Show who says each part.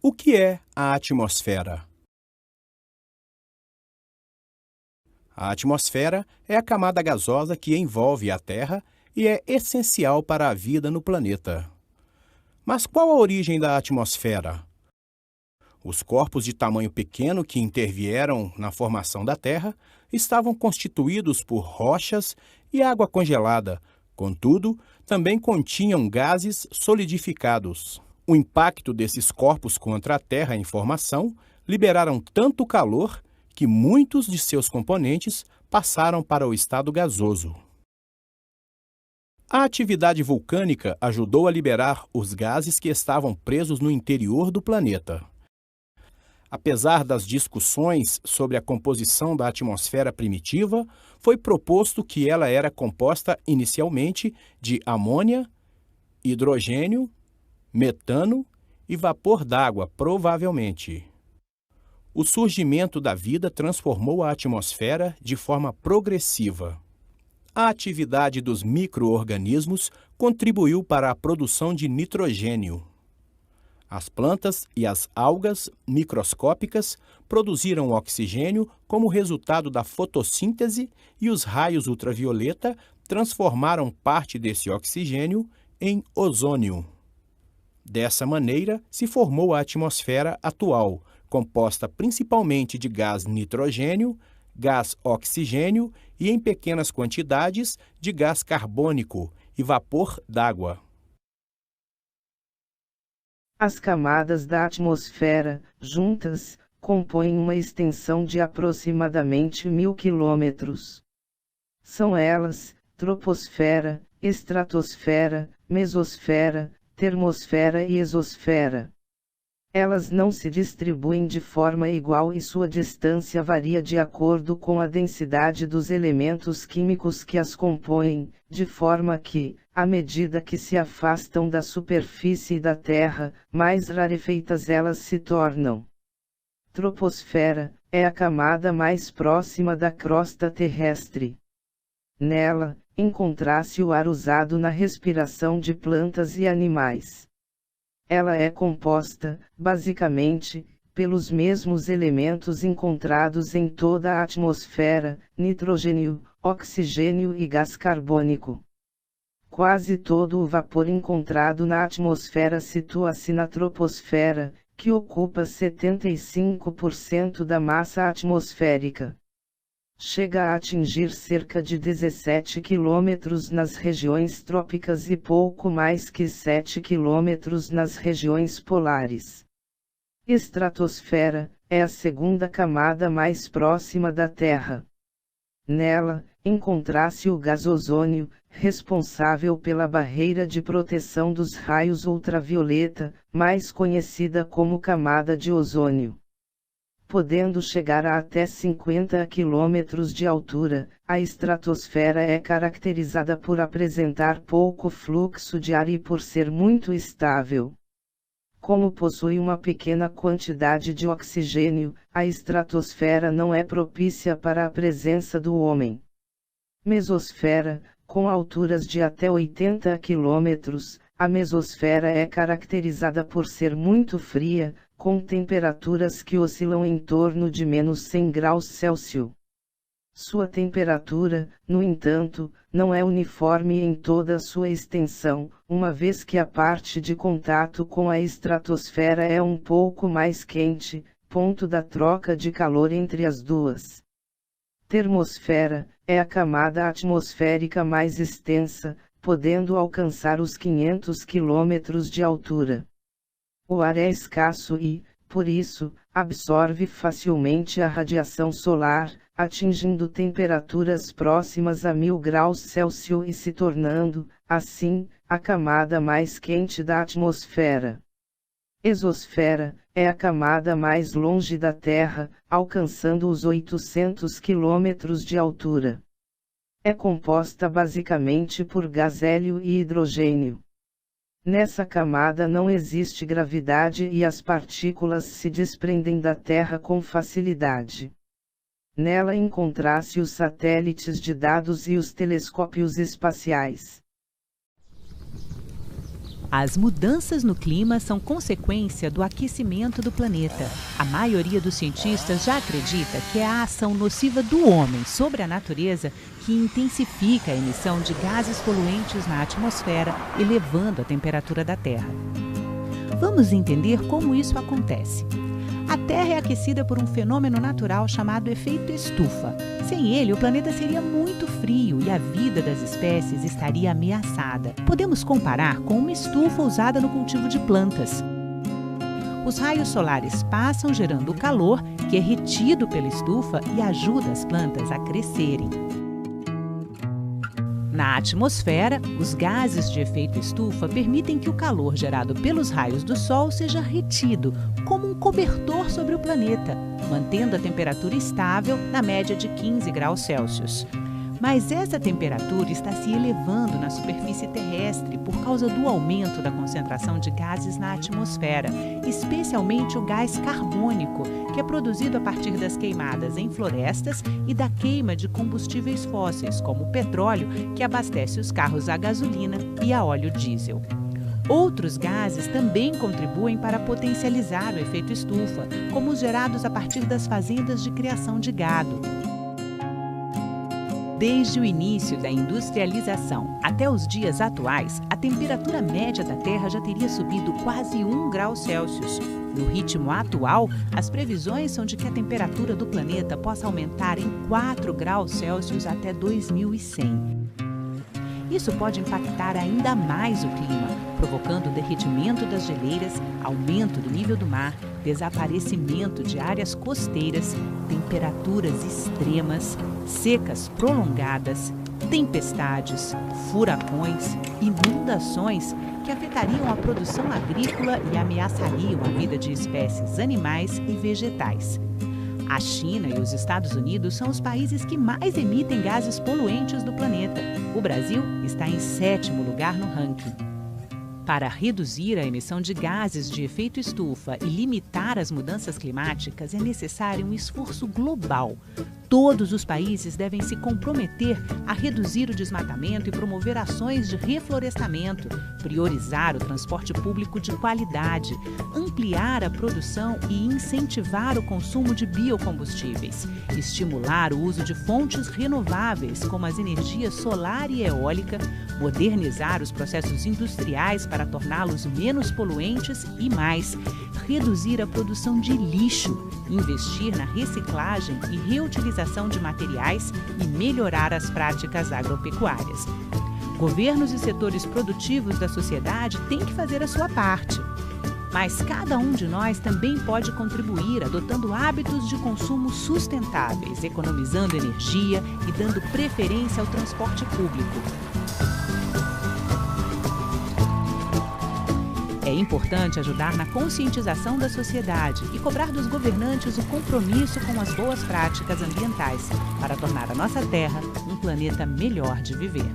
Speaker 1: O que é a atmosfera? A atmosfera é a camada gasosa que envolve a Terra e é essencial para a vida no planeta. Mas qual a origem da atmosfera? Os corpos de tamanho pequeno que intervieram na formação da Terra estavam constituídos por rochas e água congelada, contudo, também continham gases solidificados. O impacto desses corpos contra a Terra em formação liberaram tanto calor que muitos de seus componentes passaram para o estado gasoso. A atividade vulcânica ajudou a liberar os gases que estavam presos no interior do planeta. Apesar das discussões sobre a composição da atmosfera primitiva, foi proposto que ela era composta inicialmente de amônia, hidrogênio, metano e vapor d'água, provavelmente. O surgimento da vida transformou a atmosfera de forma progressiva. A atividade dos micro-organismos contribuiu para a produção de nitrogênio. As plantas e as algas microscópicas produziram oxigênio como resultado da fotossíntese e os raios ultravioleta transformaram parte desse oxigênio em ozônio. Dessa maneira, se formou a atmosfera atual, composta principalmente de gás nitrogênio, gás oxigênio e, em pequenas quantidades, de gás carbônico e vapor d'água.
Speaker 2: As camadas da atmosfera, juntas, compõem uma extensão de aproximadamente 1000 quilômetros. São elas: troposfera, estratosfera, mesosfera, termosfera e exosfera. Elas não se distribuem de forma igual e sua distância varia de acordo com a densidade dos elementos químicos que as compõem, de forma que, à medida que se afastam da superfície da Terra, mais rarefeitas elas se tornam. Troposfera é a camada mais próxima da crosta terrestre. Nela, encontra-se o ar usado na respiração de plantas e animais. Ela é composta, basicamente, pelos mesmos elementos encontrados em toda a atmosfera: nitrogênio, oxigênio e gás carbônico. Quase todo o vapor encontrado na atmosfera situa-se na troposfera, que ocupa 75% da massa atmosférica. Chega a atingir cerca de 17 quilômetros nas regiões trópicas e pouco mais que 7 quilômetros nas regiões polares. Estratosfera é a segunda camada mais próxima da Terra. Nela, encontra-se o gás ozônio, responsável pela barreira de proteção dos raios ultravioleta, mais conhecida como camada de ozônio. Podendo chegar a até 50 quilômetros de altura, a estratosfera é caracterizada por apresentar pouco fluxo de ar e por ser muito estável. Como possui uma pequena quantidade de oxigênio, a estratosfera não é propícia para a presença do homem. Mesosfera, com alturas de até 80 quilômetros, a mesosfera é caracterizada por ser muito fria, com temperaturas que oscilam em torno de -100 graus Celsius. Sua temperatura, no entanto, não é uniforme em toda a sua extensão, uma vez que a parte de contato com a estratosfera é um pouco mais quente, ponto da troca de calor entre as duas. Termosfera é a camada atmosférica mais extensa, podendo alcançar os 500 quilômetros de altura. O ar é escasso e, por isso, absorve facilmente a radiação solar, atingindo temperaturas próximas a 1000 graus Celsius e se tornando, assim, a camada mais quente da atmosfera. Exosfera é a camada mais longe da Terra, alcançando os 800 quilômetros de altura. É composta basicamente por gás hélio e hidrogênio. Nessa camada não existe gravidade e as partículas se desprendem da Terra com facilidade. Nela encontra-se os satélites de dados e os telescópios espaciais.
Speaker 3: As mudanças no clima são consequência do aquecimento do planeta. A maioria dos cientistas já acredita que é a ação nociva do homem sobre a natureza que intensifica a emissão de gases poluentes na atmosfera, elevando a temperatura da Terra. Vamos entender como isso acontece. A Terra é aquecida por um fenômeno natural chamado efeito estufa. Sem ele, o planeta seria muito frio e a vida das espécies estaria ameaçada. Podemos comparar com uma estufa usada no cultivo de plantas. Os raios solares passam gerando o calor, que é retido pela estufa e ajuda as plantas a crescerem. Na atmosfera, os gases de efeito estufa permitem que o calor gerado pelos raios do Sol seja retido, como um cobertor sobre o planeta, mantendo a temperatura estável na média de 15 graus Celsius. Mas essa temperatura está se elevando na superfície terrestre por causa do aumento da concentração de gases na atmosfera, especialmente o gás carbônico, que é produzido a partir das queimadas em florestas e da queima de combustíveis fósseis, como o petróleo, que abastece os carros a gasolina e a óleo diesel. Outros gases também contribuem para potencializar o efeito estufa, como os gerados a partir das fazendas de criação de gado. Desde o início da industrialização até os dias atuais, a temperatura média da Terra já teria subido quase 1 grau Celsius. No ritmo atual, as previsões são de que a temperatura do planeta possa aumentar em 4 graus Celsius até 2100. Isso pode impactar ainda mais o clima, provocando o derretimento das geleiras, aumento do nível do mar, desaparecimento de áreas costeiras, temperaturas extremas, secas prolongadas, tempestades, furacões, inundações que afetariam a produção agrícola e ameaçariam a vida de espécies animais e vegetais. A China e os Estados Unidos são os países que mais emitem gases poluentes do planeta. O Brasil está em 7º lugar no ranking. Para reduzir a emissão de gases de efeito estufa e limitar as mudanças climáticas, é necessário um esforço global. Todos os países devem se comprometer a reduzir o desmatamento e promover ações de reflorestamento, priorizar o transporte público de qualidade, ampliar a produção e incentivar o consumo de biocombustíveis, estimular o uso de fontes renováveis, como as energias solar e eólica, modernizar os processos industriais para torná-los menos poluentes e mais, reduzir a produção de lixo, investir na reciclagem e reutilização de materiais e melhorar as práticas agropecuárias. Governos e setores produtivos da sociedade têm que fazer a sua parte. Mas cada um de nós também pode contribuir adotando hábitos de consumo sustentáveis, economizando energia e dando preferência ao transporte público. É importante ajudar na conscientização da sociedade e cobrar dos governantes o compromisso com as boas práticas ambientais para tornar a nossa Terra um planeta melhor de viver.